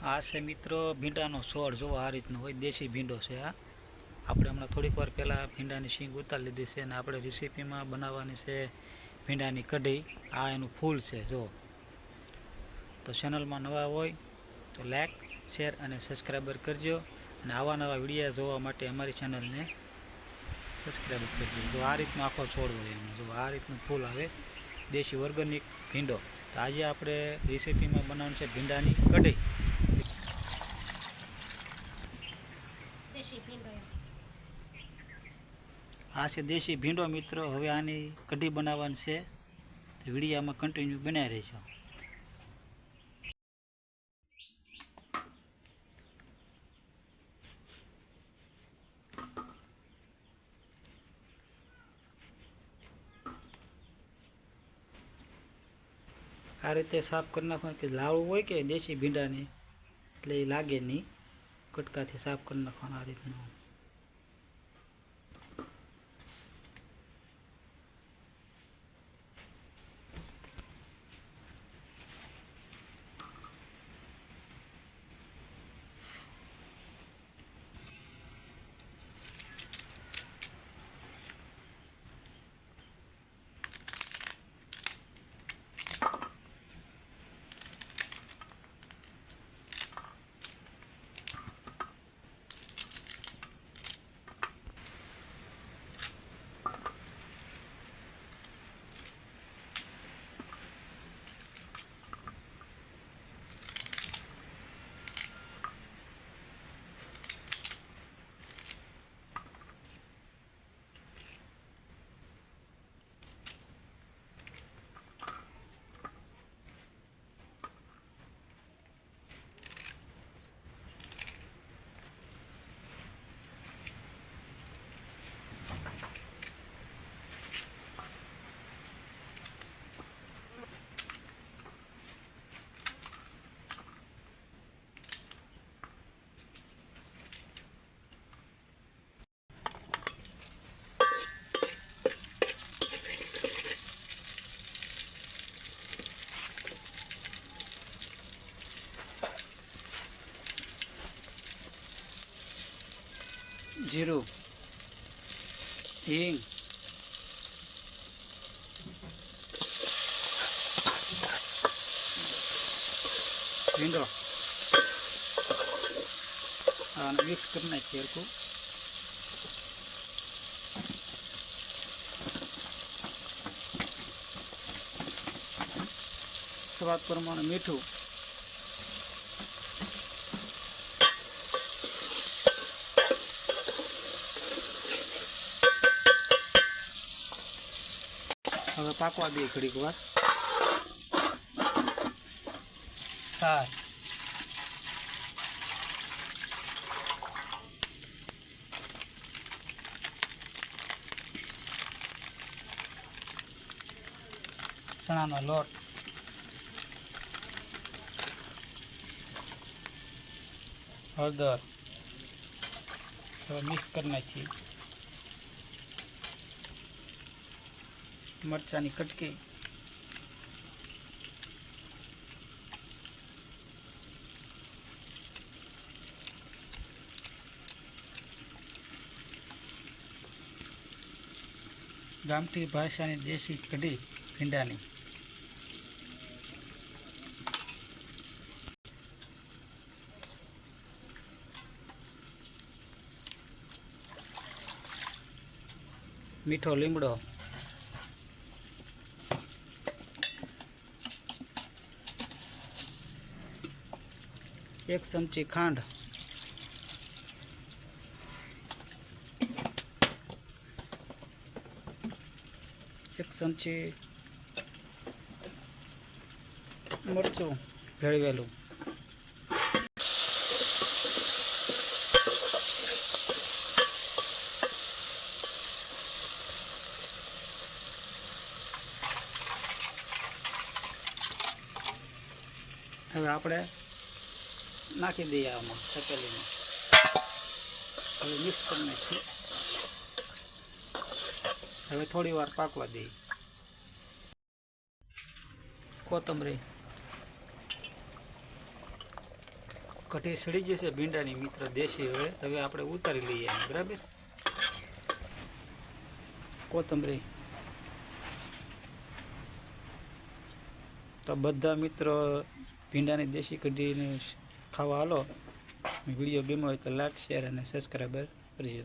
આ છે મિત્રો ભીંડાનો છોડ, જો આ રીતનો હોય, દેશી ભીંડો છે આ. આપણે હમણાં થોડીક વાર પહેલાં ભીંડાની શીંગ ઉતારી લીધી છે અને આપણે રેસીપીમાં બનાવવાની છે ભીંડાની કઢી. આ એનું ફૂલ છે જો. તો ચેનલમાં નવા હોય તો લાઈક, શેર અને સબસ્ક્રાઈબર કરજો, અને આવા નવા વિડીયો જોવા માટે અમારી ચેનલને સબસ્ક્રાઈબ કરજો. જો આ રીતનો આખો છોડ હોય એમાં, જો આ રીતનું ફૂલ આવે, દેશી ઓર્ગેનિક ભીંડો. તો આજે આપણે રેસીપીમાં બનાવવાનું છે ભીંડાની કઢી. આ છે દેશી ભીંડો મિત્રો. હવે આની કઢી બનાવવાની છે, તો વિડીયોમાં કન્ટિન્યુ બનાવી રહેજો. આ રીતે સાફ કરી નાખવાનું, કે લાવવું હોય કે દેશી ભીંડાને એટલે એ લાગે નહીં. કટકાથી સાફ કરી નાખવાનું આ રીતનું. જીરું, હિંગ, ભીંડો અને મિક્સ કરી નાખીએ હરખું. સ્વાદ પ્રમાણે મીઠું, હવે પાકવા દઈએ ઘડીક વાર. છાશ, ચણાનો લોટ, હળદર. હવે મિક્સ કરી નાખીએ. મરચાંની કટકી, ગામઠી ભાષાની દેશી કઢી ભીંડાની. મીઠો લીમડો, 1 ચમચી ખાંડ, 1 ચમચી મરચું ભેળવેલું, હવે આપણે નાખી દઈએ આમાં તપેલીમાં. હવે મિક્સ કરી નાખીએ. હવે થોડી વાર પાકવા દઈએ. કોથમરી, કઢી સડી જશે ભીંડાની મિત્ર દેશી. હવે આપણે ઉતારી લઈએ બરાબર. કોથમરી તો બધા મિત્રો ભીંડાની દેશી કઢીને ખાવા હાલો. વિડીયો ગમ્યો હોય તો લાઈક, શેર અને સબસ્ક્રાઈબર કરજો.